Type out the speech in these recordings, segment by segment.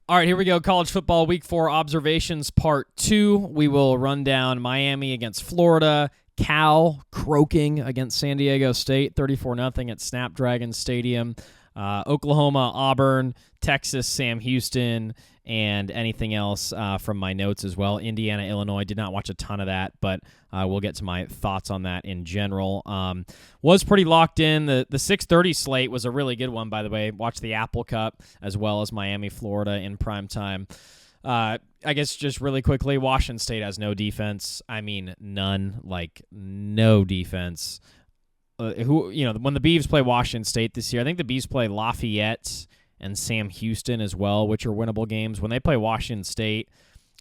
All right, here we go. College football week 4 observations part 2. We will run down Miami against Florida, Cal croaking against San Diego State 34-0 at Snapdragon Stadium, Oklahoma, Auburn, Texas, Sam Houston, and anything else from my notes as well. Indiana, Illinois. Did not watch a ton of that, but we'll get to my thoughts on that in general. Was pretty locked in. The 6:30 slate was a really good one, by the way. Watched the Apple Cup as well as Miami, Florida in prime time. I guess just really quickly, Washington State has no defense. I mean, none. Like, no defense. When the Beavs play Washington State this year, I think the Beavs play Lafayette and Sam Houston as well, which are winnable games. When they play Washington State,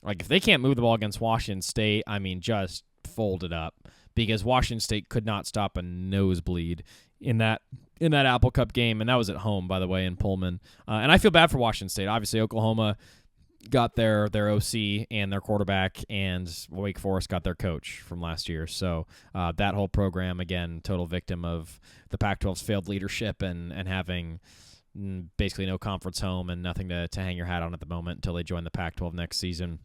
like if they can't move the ball against Washington State, I mean, just fold it up, because Washington State could not stop a nosebleed in that Apple Cup game, and that was at home, by the way, in Pullman. And I feel bad for Washington State. Obviously, Oklahoma got their OC and their quarterback, and Wake Forest got their coach from last year. So that whole program, again, total victim of the Pac-12's failed leadership and having basically no conference home and nothing to hang your hat on at the moment until they join the Pac-12 next season.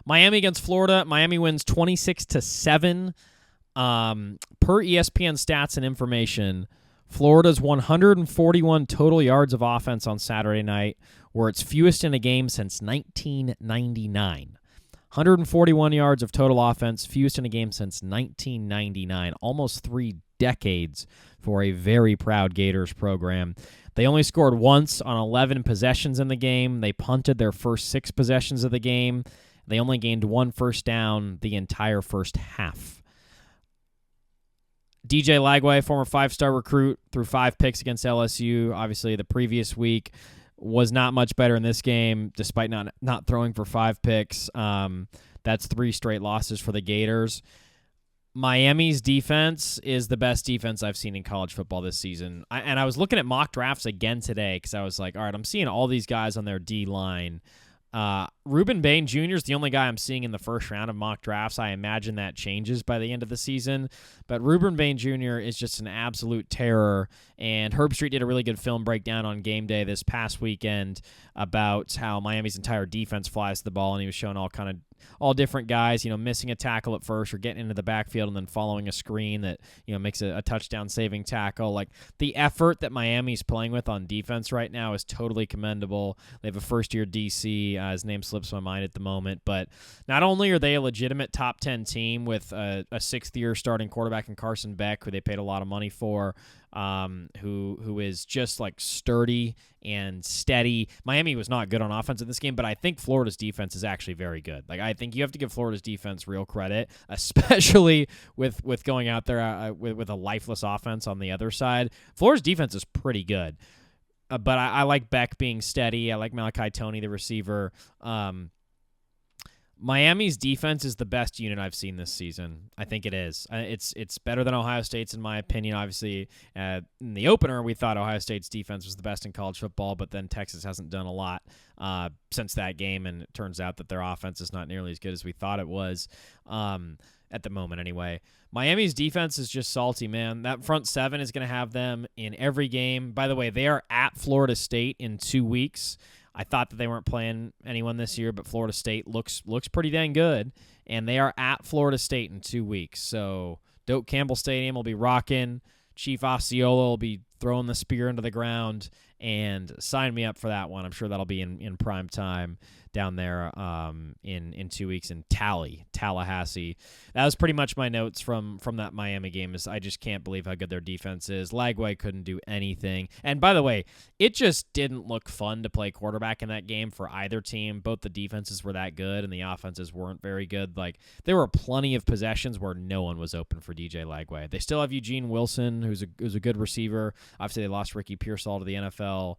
Miami against Florida. Miami wins 26-7. Per ESPN stats and information, Florida's 141 total yards of offense on Saturday night were its fewest in a game since 1999. 141 yards of total offense, fewest in a game since 1999. Almost 3 decades for a very proud Gators program. They only scored once on 11 possessions in the game. They punted their first 6 possessions of the game. They only gained 1 first down the entire first half. DJ Lagway, former 5-star recruit, threw 5 picks against LSU. Obviously, the previous week was not much better in this game, despite not throwing for 5 picks. That's 3 straight losses for the Gators. Miami's defense is the best defense I've seen in college football this season. I was looking at mock drafts again today because I was like, all right, I'm seeing all these guys on their D-line. Reuben Bain Jr. is the only guy I'm seeing in the first round of mock drafts. I imagine that changes by the end of the season. But Reuben Bain Jr. is just an absolute terror. And Herb Street did a really good film breakdown on game day this past weekend about how Miami's entire defense flies the ball, and he was showing all different guys, missing a tackle at first or getting into the backfield and then following a screen that, makes a touchdown saving tackle. Like, the effort that Miami's playing with on defense right now is totally commendable. They have a first-year DC. His name slips my mind at the moment, but not only are they a legitimate top 10 team with a 6th-year starting quarterback in Carson Beck, who they paid a lot of money for, who is just like sturdy and steady. Miami was not good on offense in this game, but I think Florida's defense is actually very good. Like, I think you have to give Florida's defense real credit, especially with going out there with a lifeless offense on the other side. Florida's defense is pretty good, but I like Beck being steady. I like Malachi Toney, the receiver. Miami's defense is the best unit I've seen this season. I think it is. It's better than Ohio State's, in my opinion. Obviously, in the opener, we thought Ohio State's defense was the best in college football, but then Texas hasn't done a lot since that game, and it turns out that their offense is not nearly as good as we thought it was at the moment anyway. Miami's defense is just salty, man. That front 7 is going to have them in every game. By the way, they are at Florida State in 2 weeks. I thought that they weren't playing anyone this year, but Florida State looks pretty dang good, and they are at Florida State in 2 weeks. So Doak Campbell Stadium will be rocking. Chief Osceola will be throwing the spear into the ground, and sign me up for that one. I'm sure that'll be in prime time down there in 2 weeks in Tallahassee. That was pretty much my notes from that Miami game. Is I just can't believe how good their defense is. Lagway couldn't do anything. And by the way, it just didn't look fun to play quarterback in that game for either team. Both the defenses were that good and the offenses weren't very good. Like, there were plenty of possessions where no one was open for DJ Lagway. They still have Eugene Wilson, who's a good receiver. Obviously, they lost Ricky Pearsall to the NFL.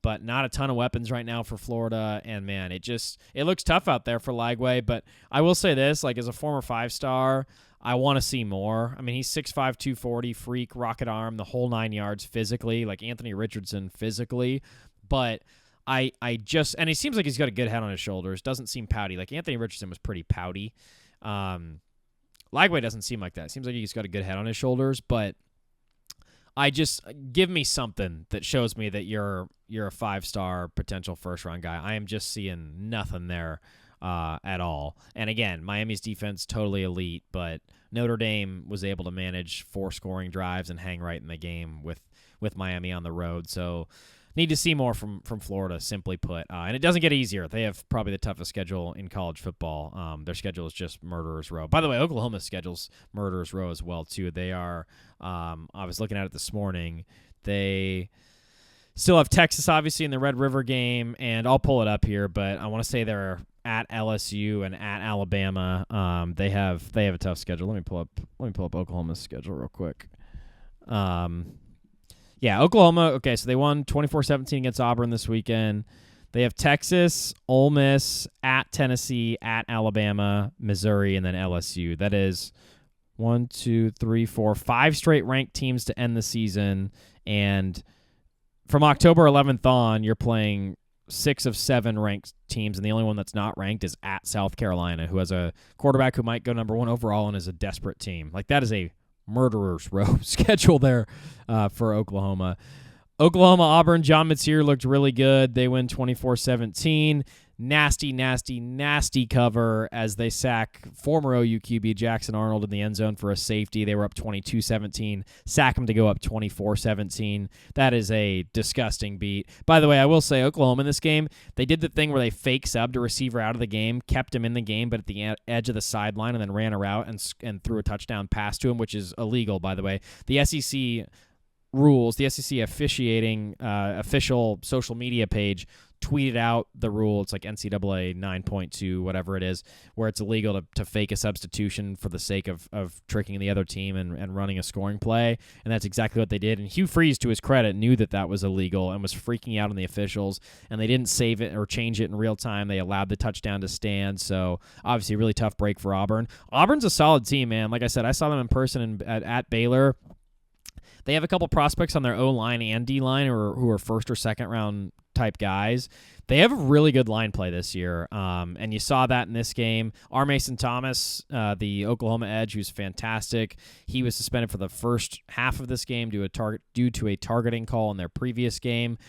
But not a ton of weapons right now for Florida, and man, it looks tough out there for Lagway. But I will say this, like, as a former 5-star, I want to see more. I mean, he's 6'5", 240, freak, rocket arm, the whole 9 yards physically, like Anthony Richardson physically. But I just, and he seems like he's got a good head on his shoulders. Doesn't seem pouty. Like, Anthony Richardson was pretty pouty. Lagway doesn't seem like that. Seems like he's got a good head on his shoulders, but I just give me something that shows me that you're a 5-star potential first-round guy. I am just seeing nothing there at all. And again, Miami's defense totally elite, but Notre Dame was able to manage 4 scoring drives and hang right in the game with Miami on the road. So need to see more from Florida, simply put. And it doesn't get easier. They have probably the toughest schedule in college football. Their schedule is just murderer's row. By the way, Oklahoma's schedule's murderer's row as well, too. They are, I was looking at it this morning, they still have Texas, obviously, in the Red River game, and I'll pull it up here, but I want to say they're at LSU and at Alabama. They have a tough schedule. Let me pull up Oklahoma's schedule real quick. Yeah, Oklahoma, okay, so they won 24-17 against Auburn this weekend. They have Texas, Ole Miss, at Tennessee, at Alabama, Missouri, and then LSU. That is 5 straight ranked teams to end the season. And from October 11th on, you're playing 6 of 7 ranked teams, and the only one that's not ranked is at South Carolina, who has a quarterback who might go number 1 overall and is a desperate team. Like, that is a murderer's row schedule there for Oklahoma. Oklahoma, Auburn, John Metzger looked really good. They win 24-17. Nasty cover as they sack former OU QB Jackson Arnold in the end zone for a safety. They were up 22-17. Sack him to go up 24-17. That is a disgusting beat. By the way, I will say Oklahoma in this game, they did the thing where they fake subbed a receiver out of the game, kept him in the game, but at the edge of the sideline, and then ran a route and threw a touchdown pass to him, which is illegal, by the way. The SEC rules, the SEC officiating official social media page tweeted out the rule. It's like NCAA 9.2, whatever it is, where it's illegal to fake a substitution for the sake of tricking the other team and running a scoring play. And that's exactly what they did. And Hugh Freeze, to his credit, knew that was illegal and was freaking out on the officials. And they didn't save it or change it in real time. They allowed the touchdown to stand. So obviously a really tough break for Auburn. Auburn's a solid team, man. Like I said, I saw them in person at Baylor. They have a couple prospects on their O-line and D-line who are first or second round type guys. They have a really good line play this year, and you saw that in this game. R. Mason Thomas, the Oklahoma edge, who's fantastic. He was suspended for the first half of this game due to a targeting call in their previous game.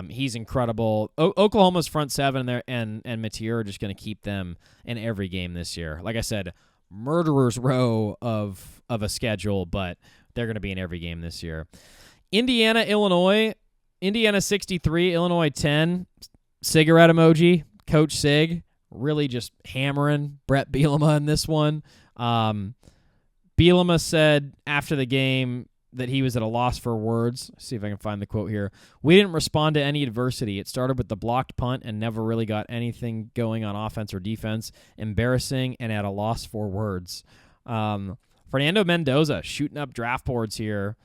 He's incredible. Oklahoma's front seven and Matier are just going to keep them in every game this year. Like I said, murderer's row of a schedule, but they're going to be in every game this year. Indiana, Illinois. Indiana 63, Illinois 10. Cigarette emoji. Coach Sig really just hammering Brett Bielema in this one. Bielema said after the game that he was at a loss for words. Let's see if I can find the quote here. "We didn't respond to any adversity. It started with the blocked punt and never really got anything going on offense or defense. Embarrassing and at a loss for words." Fernando Mendoza shooting up draft boards here.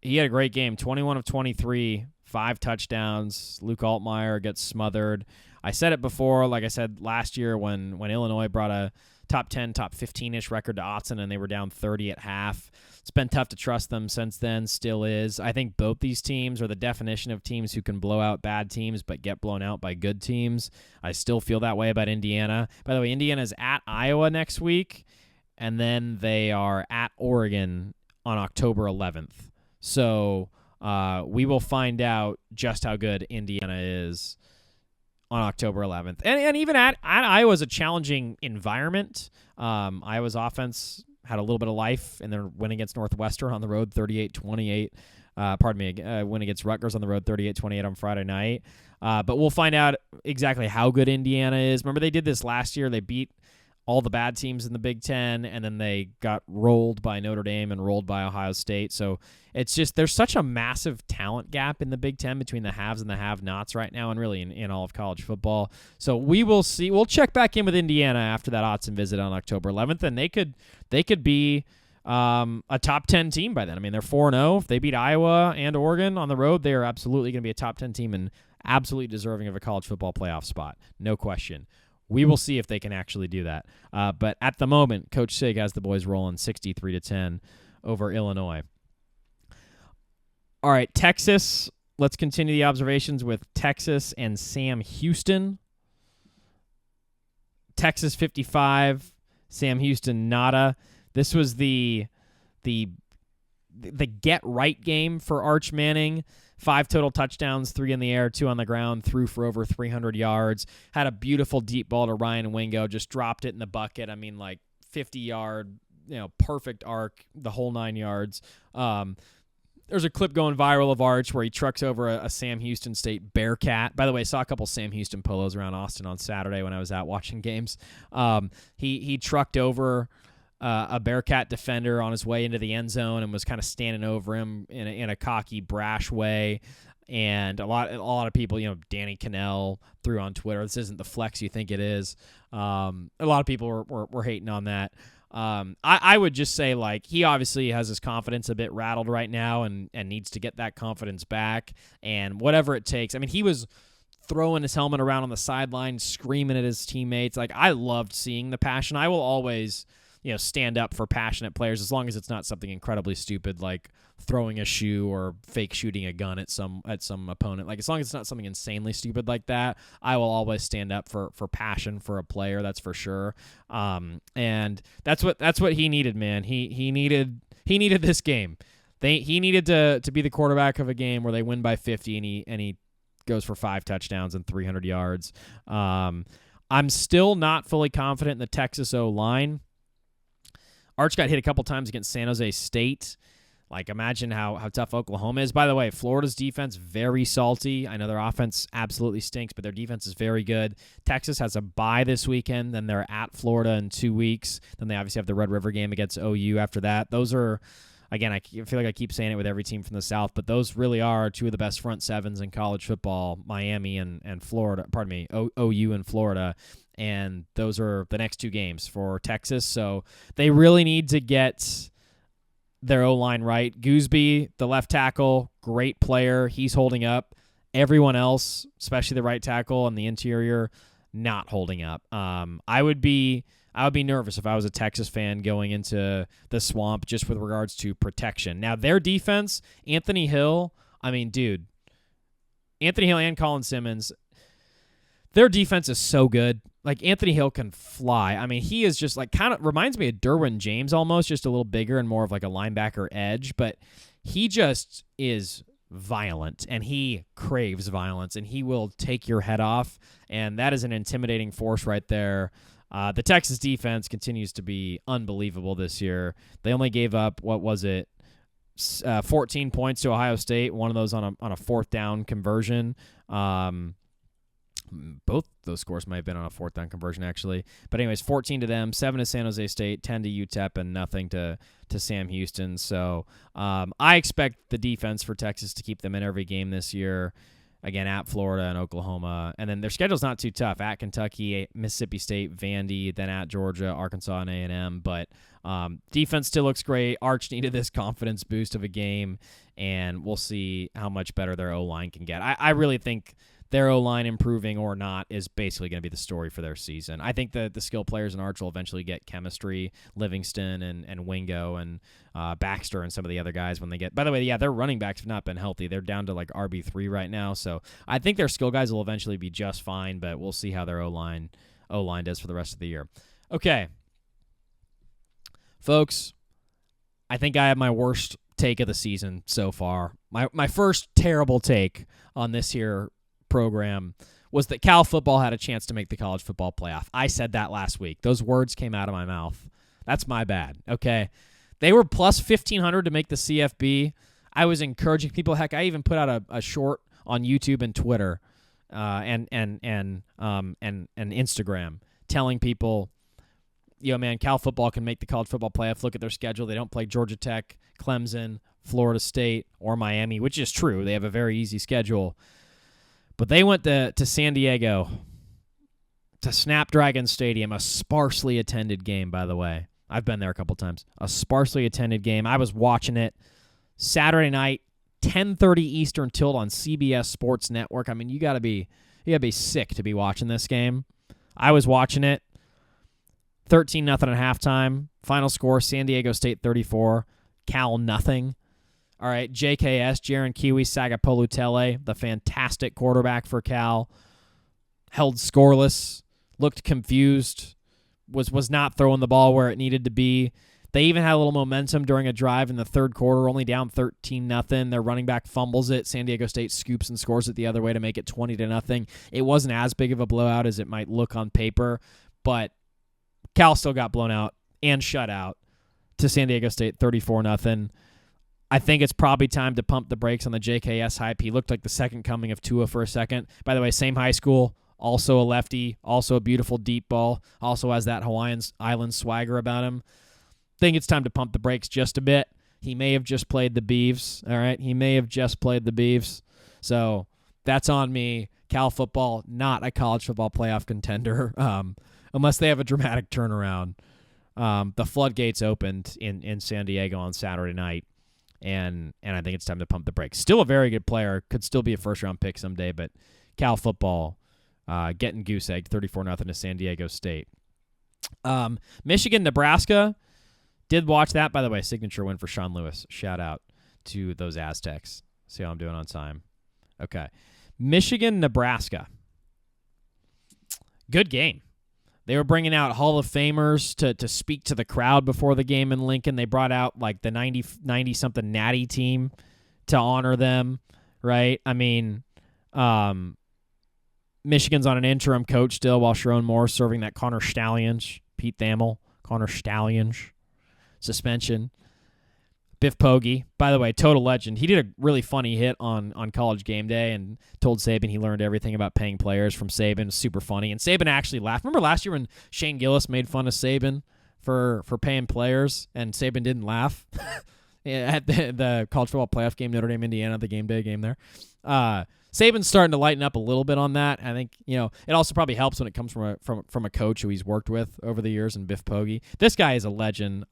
He had a great game, 21 of 23, 5 touchdowns. Luke Altmaier gets smothered. I said it before, like I said last year when Illinois brought a top 10, top 15-ish record to Autzen and they were down 30 at half. It's been tough to trust them since then, still is. I think both these teams are the definition of teams who can blow out bad teams but get blown out by good teams. I still feel that way about Indiana. By the way, Indiana's at Iowa next week, and then they are at Oregon on October 11th. So we will find out just how good Indiana is on October 11th. And even at Iowa's a challenging environment. Iowa's offense had a little bit of life in their win against Northwestern on the road, 38-28. Win against Rutgers on the road, 38-28 on Friday night. But we'll find out exactly how good Indiana is. Remember, they did this last year. They beat all the bad teams in the Big Ten, and then they got rolled by Notre Dame and rolled by Ohio State. So it's just there's such a massive talent gap in the Big Ten between the haves and the have-nots right now, and really in all of college football. So we will see. We'll check back in with Indiana after that Autzen visit on October 11th, and they could be a top 10 team by then. I mean, they're 4-0. If they beat Iowa and Oregon on the road, they are absolutely going to be a top 10 team and absolutely deserving of a college football playoff spot. No question. We will see if they can actually do that. But at the moment, Coach Sig has the boys rolling 63-10 over Illinois. All right, Texas. Let's continue the observations with Texas and Sam Houston. Texas 55, Sam Houston nada. This was the the get-right game for Arch Manning. 5 total touchdowns, 3 in the air, 2 on the ground, threw for over 300 yards, had a beautiful deep ball to Ryan Wingo, just dropped it in the bucket. I mean, like 50-yard, perfect arc, the whole 9 yards. There's a clip going viral of Arch where he trucks over a Sam Houston State Bearcat. By the way, I saw a couple Sam Houston polos around Austin on Saturday when I was out watching games. He trucked over a Bearcat defender on his way into the end zone and was kind of standing over him in a cocky, brash way. And a lot of people, Danny Cannell threw on Twitter, this isn't the flex you think it is. A lot of people were hating on that. I would just say, like, he obviously has his confidence a bit rattled right now and needs to get that confidence back, and whatever it takes. I mean, he was throwing his helmet around on the sideline, screaming at his teammates. Like, I loved seeing the passion. I will always, stand up for passionate players as long as it's not something incredibly stupid like throwing a shoe or fake shooting a gun at some opponent. Like, as long as it's not something insanely stupid like that, I will always stand up for passion for a player. That's for sure. And that's what he needed, man. He needed this game. He needed to be the quarterback of a game where they win by 50 and he goes for 5 touchdowns and 300 yards. I'm still not fully confident in the Texas O-line. Arch got hit a couple times against San Jose State. Like, imagine how tough Oklahoma is. By the way, Florida's defense, very salty. I know their offense absolutely stinks, but their defense is very good. Texas has a bye this weekend. Then they're at Florida in 2 weeks. Then they obviously have the Red River game against OU after that. Those are, again, I feel like I keep saying it with every team from the South, but those really are 2 of the best front sevens in college football, Miami and Florida. Pardon me, OU and Florida. And those are the next 2 games for Texas. So they really need to get their O-line right. Gooseby, the left tackle, great player. He's holding up. Everyone else, especially the right tackle and the interior, not holding up. I would be nervous if I was a Texas fan going into the Swamp just with regards to protection. Now, their defense, Anthony Hill, Anthony Hill and Colin Simmons, their defense is so good. Like, Anthony Hill can fly. I mean, he is just, like, kind of reminds me of Derwin James almost, just a little bigger and more of like a linebacker edge. But he just is violent, and he craves violence, and he will take your head off. And that is an intimidating force right there. The Texas defense continues to be unbelievable this year. They only gave up, 14 points to Ohio State, one of those on a 4th down conversion. Both those scores might have been on a 4th down conversion, actually. But anyways, 14 to them, 7 to San Jose State, 10 to UTEP, and nothing to Sam Houston. So I expect the defense for Texas to keep them in every game this year. Again, at Florida and Oklahoma. And then their schedule's not too tough. At Kentucky, Mississippi State, Vandy, then at Georgia, Arkansas, and A&M. But defense still looks great. Arch needed this confidence boost of a game, and we'll see how much better their O-line can get. I really think their O-line improving or not is basically going to be the story for their season. I think the skill players in Arch will eventually get chemistry. Livingston and Wingo and Baxter and some of the other guys when they get... By the way, yeah, their running backs have not been healthy. They're down to like RB3 right now, so I think their skill guys will eventually be just fine, but we'll see how their O-line does for the rest of the year. Okay. Folks, I think I have my worst take of the season so far. My first terrible take on this here program was that Cal football had a chance to make the college football playoff. I said that last week. Those words came out of my mouth. That's my bad, okay? They were plus 1,500 to make the CFB. I was encouraging people. Heck, I even put out a short on YouTube and Twitter and Instagram telling people, man, Cal football can make the college football playoff. Look at their schedule. They don't play Georgia Tech, Clemson, Florida State, or Miami, which is true. They have a very easy schedule. But they went to San Diego, to Snapdragon Stadium, a sparsely attended game, by the way. I've been there a couple times. A sparsely attended game. I was watching it Saturday night, 10:30 Eastern tilt on CBS Sports Network. I mean, you gotta be sick to be watching this game. I was watching it. 13-0 at halftime. Final score: San Diego State 34, Cal nothing. All right, JKS, Jaron Kiwi Sagapolutele, the fantastic quarterback for Cal, held scoreless, looked confused, was not throwing the ball where it needed to be. They even had a little momentum during a drive in the third quarter, only down 13-0. Their running back fumbles it. San Diego State scoops and scores it the other way to make it 20-0. It wasn't as big of a blowout as it might look on paper, but Cal still got blown out and shut out to San Diego State 34-0. I think it's probably time to pump the brakes on the JKS hype. He looked like the second coming of Tua for a second. By the way, same high school, also a lefty, also a beautiful deep ball, also has that Hawaiian Island swagger about him. Think it's time to pump the brakes just a bit. He may have just played the Beavs, all right? He may have just played the Beavs. So that's on me. Cal football, not a college football playoff contender, unless they have a dramatic turnaround. The floodgates opened in San Diego on Saturday night, and I think it's time to pump the brakes. Still a very good player. Could still be a first-round pick someday, but Cal football getting goose-egged 34-0 to San Diego State. Michigan, Nebraska. Did watch that, by the way. Signature win for Sean Lewis. Shout out to those Aztecs. See how I'm doing on time. Okay. Michigan, Nebraska. Good game. They were bringing out Hall of Famers to speak to the crowd before the game in Lincoln. They brought out like the 90-something Natty team to honor them, right? I mean, Michigan's on an interim coach still while Sharon Moore serving that Connor Stallions, Pete Thamel, Connor Stallions suspension. Biff Poggi, by the way, total legend. He did a really funny hit on College Game Day and told Saban he learned everything about paying players from Saban. Super funny. And Saban actually laughed. Remember last year when Shane Gillis made fun of Saban for paying players and Saban didn't laugh? At the college football playoff game, Notre Dame, Indiana, the game day game there. Saban's starting to lighten up a little bit on that. I think, it also probably helps when it comes from a coach who he's worked with over the years, and Biff Poggi. This guy is a legend.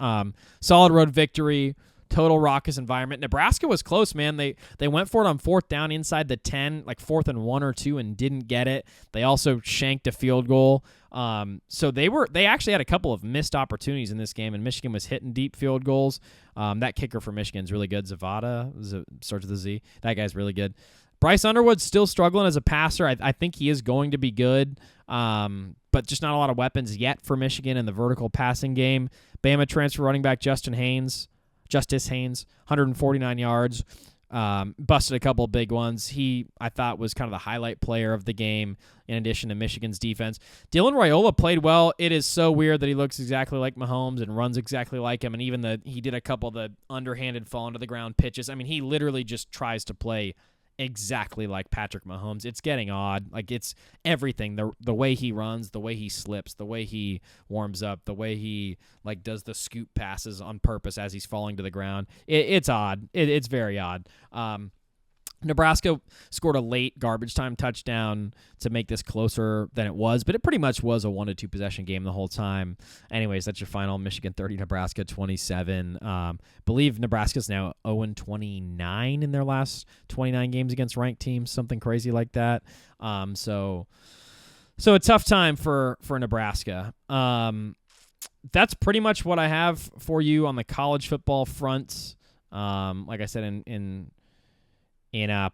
Solid road victory, total raucous environment. Nebraska was close, man. They went for it on fourth down inside the 10, like 4th and 1 or 2, and didn't get it. They also shanked a field goal. So they actually had a couple of missed opportunities in this game, and Michigan was hitting deep field goals. That kicker for Michigan is really good. Zavada, starts with a Z. That guy's really good. Bryce Underwood's still struggling as a passer. I think he is going to be good, but just not a lot of weapons yet for Michigan in the vertical passing game. Bama transfer running back Justice Haynes, 149 yards, busted a couple of big ones. He, I thought, was kind of the highlight player of the game in addition to Michigan's defense. Dylan Raiola played well. It is so weird that he looks exactly like Mahomes and runs exactly like him, and even he did a couple of the underhanded fall into the ground pitches. I mean, he literally just tries to play exactly like Patrick Mahomes. It's getting odd. Like, it's everything. The way he runs, the way he slips, the way he warms up, the way he does the scoop passes on purpose as he's falling to the ground. It's odd. It's very odd. Nebraska scored a late garbage time touchdown to make this closer than it was, but it pretty much was a 1-2 possession game the whole time. Anyways, that's your final. Michigan 30, Nebraska 27. Believe Nebraska's now 0-29 in their last 29 games against ranked teams, something crazy like that. So a tough time for Nebraska. That's pretty much what I have for you on the college football front. Like I said in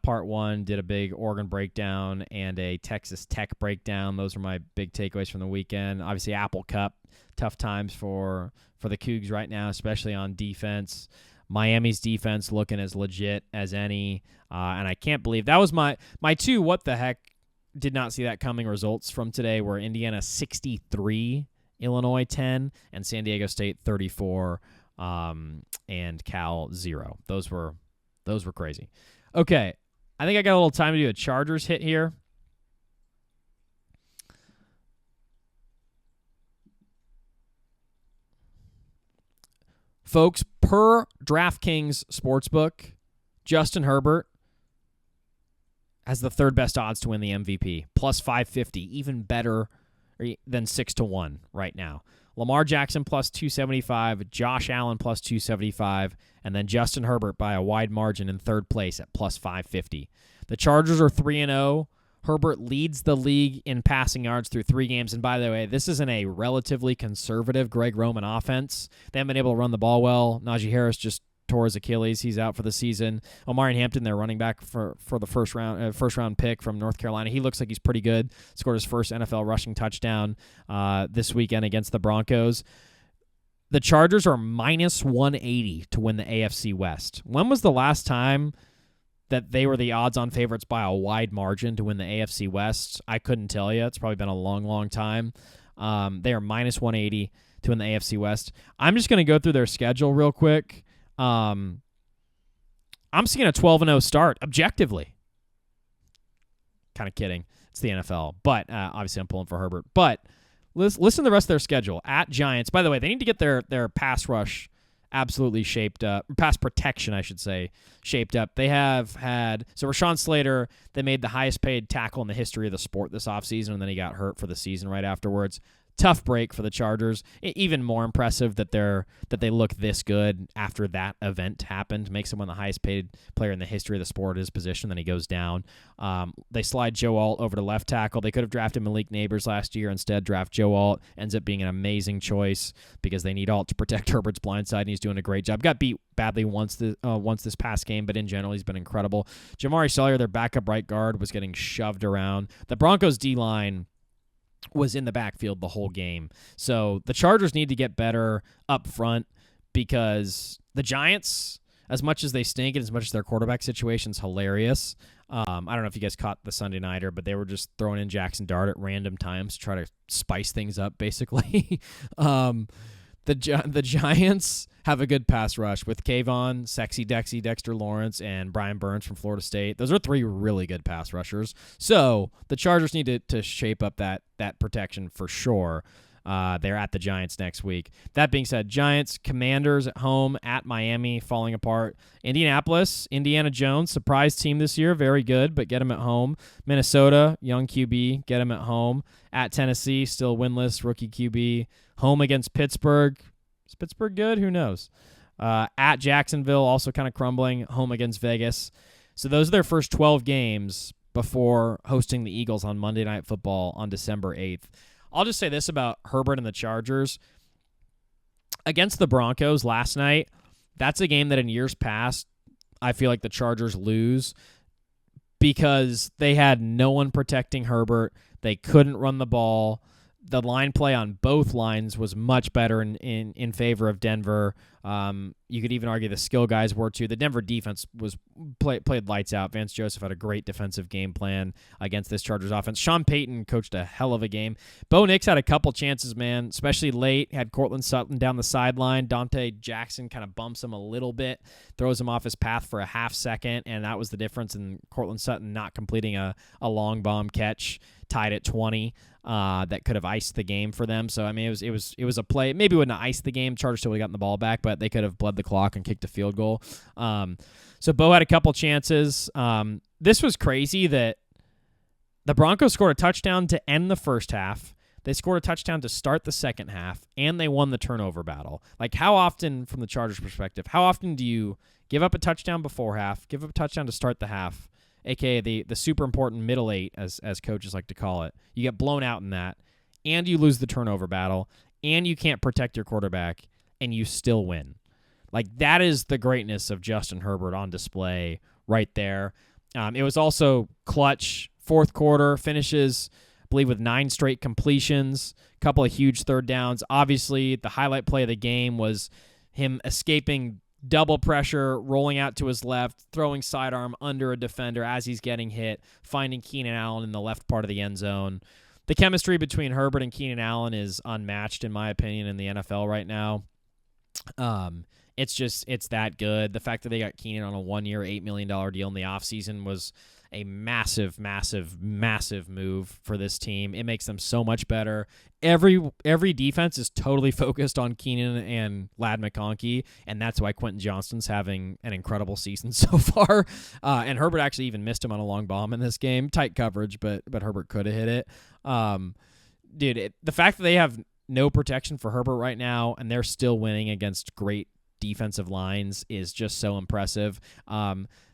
part one, did a big Oregon breakdown and a Texas Tech breakdown. Those are my big takeaways from the weekend. Obviously, Apple Cup, tough times for the Cougs right now, especially on defense. Miami's defense looking as legit as any, and I can't believe that was my two. What the heck? Did not see that coming. Results from today were Indiana 63, Illinois 10, and San Diego State 34, and Cal 0. Those were crazy. Okay, I think I got a little time to do a Chargers hit here. Folks, per DraftKings Sportsbook, Justin Herbert has the third best odds to win the MVP, plus 550, even better than 6-1 right now. Lamar Jackson plus 275, Josh Allen plus 275, and then Justin Herbert by a wide margin in third place at plus 550. The Chargers are 3-0. Herbert leads the league in passing yards through 3 games. And by the way, this isn't a relatively conservative Greg Roman offense. They haven't been able to run the ball well. Najee Harris just tore his Achilles. He's out for the season. Omarion Hampton, their running back for the first round pick from North Carolina. He looks like he's pretty good. Scored his first NFL rushing touchdown this weekend against the Broncos. The Chargers are minus 180 to win the AFC West. When was the last time that they were the odds-on favorites by a wide margin to win the AFC West? I couldn't tell you. It's probably been a long, long time. They are minus 180 to win the AFC West. I'm just going to go through their schedule real quick. I'm seeing a 12-0 start, objectively. Kind of kidding. It's the NFL. But obviously I'm pulling for Herbert. But listen to the rest of their schedule. At Giants. By the way, they need to get their pass rush absolutely shaped up. Pass protection, I should say, shaped up. They have had... So Rashawn Slater, they made the highest paid tackle in the history of the sport this offseason, and then he got hurt for the season right afterwards. Tough break for the Chargers. Even more impressive that they look this good after that event happened. Makes him one of the highest paid player in the history of the sport at his position. Then he goes down. They slide Joe Alt over to left tackle. They could have drafted Malik Neighbors last year. Instead, draft Joe Alt. Ends up being an amazing choice because they need Alt to protect Herbert's blind side, and he's doing a great job. Got beat badly once this past game, but in general, he's been incredible. Jamari Sawyer, their backup right guard, was getting shoved around. The Broncos D-line was in the backfield the whole game. So the Chargers need to get better up front because the Giants, as much as they stink and as much as their quarterback situation's hilarious, I don't know if you guys caught the Sunday Nighter, but they were just throwing in Jackson Dart at random times to try to spice things up, basically. The Giants have a good pass rush with Kayvon, Sexy Dexy, Dexter Lawrence, and Brian Burns from Florida State. Those are three really good pass rushers. So the Chargers need to shape up that protection for sure. They're at the Giants next week. That being said, Giants, Commanders at home, at Miami, falling apart. Indianapolis, Indiana Jones, surprise team this year, very good, but get them at home. Minnesota, young QB, get them at home. At Tennessee, still winless, rookie QB. Home against Pittsburgh. Is Pittsburgh good? Who knows? At Jacksonville, also kind of crumbling. Home against Vegas. So those are their first 12 games before hosting the Eagles on Monday Night Football on December 8th. I'll just say this about Herbert and the Chargers. Against the Broncos last night, that's a game that in years past, I feel like the Chargers lose because they had no one protecting Herbert. They couldn't run the ball. The line play on both lines was much better in favor of Denver. You could even argue the skill guys were too. The Denver defense played lights out. Vance Joseph had a great defensive game plan against this Chargers offense. Sean Payton coached a hell of a game. Bo Nix had a couple chances, man, especially late. Had Cortland Sutton down the sideline. Dante Jackson kind of bumps him a little bit, throws him off his path for a half second, and that was the difference in Cortland Sutton not completing a long bomb catch, tied at 20. That could have iced the game for them. So I mean, it was a play. Maybe it wouldn't have iced the game. Chargers still would have gotten the ball back, but they could have bled the clock and kicked a field goal. So Bo had a couple chances. This was crazy that the Broncos scored a touchdown to end the first half. They scored a touchdown to start the second half, and they won the turnover battle. Like, how often, from the Chargers' perspective, how often do you give up a touchdown before half, give up a touchdown to start the half, a.k.a. the super important middle eight, as coaches like to call it. You get blown out in that, and you lose the turnover battle, and you can't protect your quarterback, and you still win. Like, that is the greatness of Justin Herbert on display right there. It was also clutch. Fourth quarter finishes, I believe, with 9 straight completions, a couple of huge third downs. Obviously, the highlight play of the game was him escaping double pressure, rolling out to his left, throwing sidearm under a defender as he's getting hit, finding Keenan Allen in the left part of the end zone. The chemistry between Herbert and Keenan Allen is unmatched, in my opinion, in the NFL right now. It's that good. The fact that they got Keenan on a 1-year, $8 million deal in the offseason was a massive, massive, massive move for this team. It makes them so much better. Every defense is totally focused on Keenan and Ladd McConkey, and that's why Quentin Johnston's having an incredible season so far. And Herbert actually even missed him on a long bomb in this game. Tight coverage, but Herbert could have hit it. The fact that they have no protection for Herbert right now, and they're still winning against great defensive lines is just so impressive.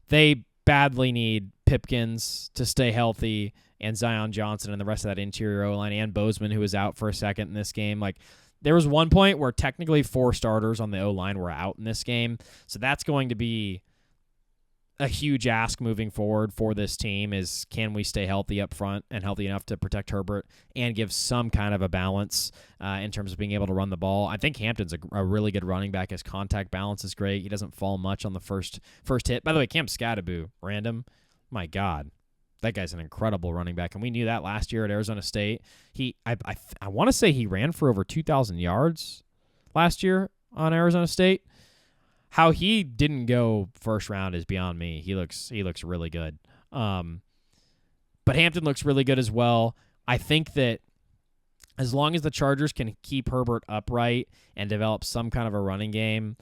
They badly need Pipkins to stay healthy, and Zion Johnson and the rest of that interior O-line, and Bozeman, who was out for a second in this game. Like, there was one point where technically 4 starters on the O-line were out in this game, so that's going to be a huge ask moving forward for this team is, can we stay healthy up front and healthy enough to protect Herbert and give some kind of a balance in terms of being able to run the ball. I think Hampton's a really good running back. His contact balance is great. He doesn't fall much on the first hit. By the way, Cam Scattaboo, random. My God, that guy's an incredible running back, and we knew that last year at Arizona State. I want to say he ran for over 2,000 yards last year on Arizona State. How he didn't go first round is beyond me. He looks really good. But Hampton looks really good as well. I think that as long as the Chargers can keep Herbert upright and develop some kind of a running game,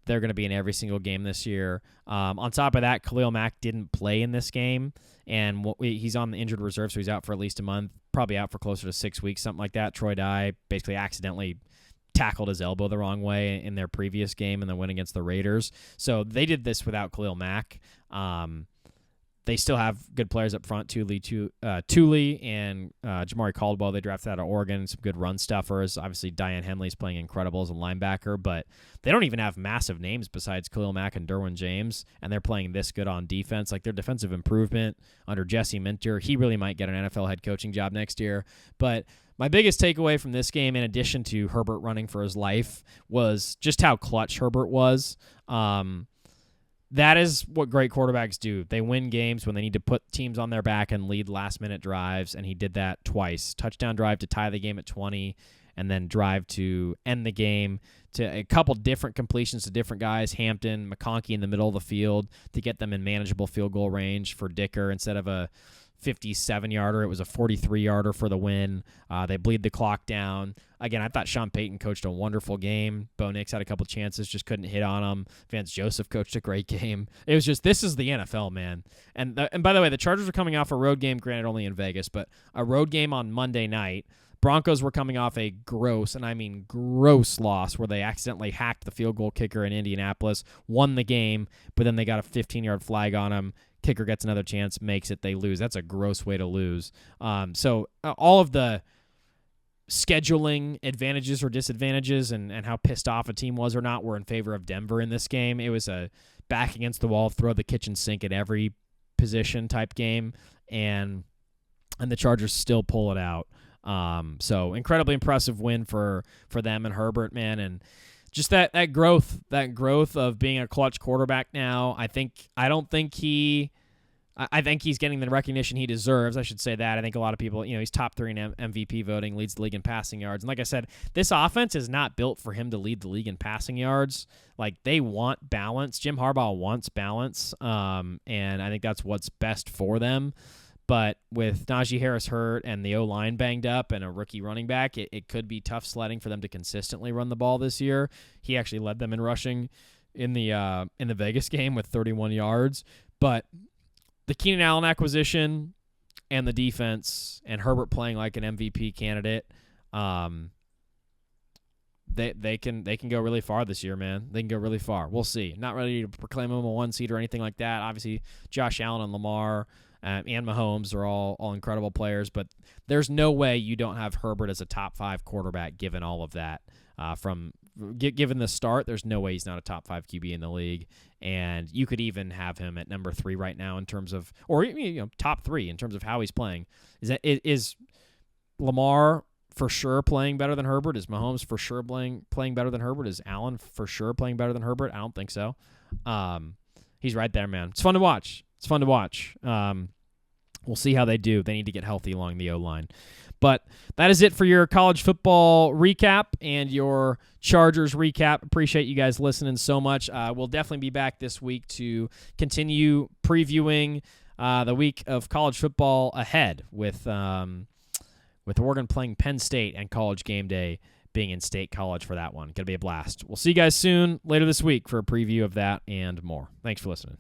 they're going to be in every single game this year. On top of that, Khalil Mack didn't play in this game, and he's on the injured reserve, so he's out for at least a month, probably out for closer to 6 weeks, something like that. Troy Dye basically accidentally tackled his elbow the wrong way in their previous game in the win against the Raiders. So they did this without Khalil Mack. They still have good players up front, Thule and Jamari Caldwell. They drafted out of Oregon, some good run stuffers. Obviously, Diane Henley's playing incredible as a linebacker, but they don't even have massive names besides Khalil Mack and Derwin James, and they're playing this good on defense. Like, their defensive improvement under Jesse Minter, he really might get an NFL head coaching job next year. But my biggest takeaway from this game, in addition to Herbert running for his life, was just how clutch Herbert was. That is what great quarterbacks do. They win games when they need to put teams on their back and lead last-minute drives, and he did that twice. Touchdown drive to tie the game at 20, and then drive to end the game to a couple different completions to different guys, Hampton, McConkey in the middle of the field, to get them in manageable field goal range for Dicker. Instead of a 57-yarder, it was a 43-yarder for the win. They bleed the clock down. Again, I thought Sean Payton coached a wonderful game. Bo Nix had a couple chances, just couldn't hit on them. Vance Joseph coached a great game. It was just, this is the NFL, man. And by the way, the Chargers are coming off a road game, granted only in Vegas, but a road game on Monday night. Broncos were coming off a gross, and I mean gross, loss where they accidentally hacked the field goal kicker in Indianapolis, won the game, but then they got a 15-yard flag on him. Kicker gets another chance, makes it, they lose. That's a gross way to lose. So all of the scheduling advantages or disadvantages and how pissed off a team was or not were in favor of Denver in this game. It was a back against the wall, throw the kitchen sink at every position type game, and the Chargers still pull it out. So incredibly impressive win for them and Herbert, man, and just that growth of being a clutch quarterback now. I think he's getting the recognition he deserves. I should say that. I think a lot of people, he's top 3 in MVP voting, leads the league in passing yards. And like I said, this offense is not built for him to lead the league in passing yards. Like, they want balance. Jim Harbaugh wants balance. And I think that's what's best for them. But with Najee Harris hurt and the O-line banged up and a rookie running back, it could be tough sledding for them to consistently run the ball this year. He actually led them in rushing in the Vegas game with 31 yards. But the Keenan Allen acquisition and the defense and Herbert playing like an MVP candidate, they can go really far this year, man. They can go really far. We'll see. Not ready to proclaim him a 1 seed or anything like that. Obviously, Josh Allen and Lamar and Mahomes are all incredible players, but there's no way you don't have Herbert as a top 5 quarterback given all of that. Given the start, there's no way he's not a top 5 QB in the league, and you could even have him at number 3 right now in terms of, or top 3 in terms of how he's playing. Is Lamar for sure playing better than Herbert? Is Mahomes for sure playing better than Herbert? Is Allen for sure playing better than Herbert? I don't think so. He's right there, man. It's fun to watch. We'll see how they do. They need to get healthy along the O-line. But that is it for your college football recap and your Chargers recap. Appreciate you guys listening so much. We'll definitely be back this week to continue previewing the week of college football ahead with Oregon playing Penn State and College Game Day being in State College for that one. Going to be a blast. We'll see you guys soon later this week for a preview of that and more. Thanks for listening.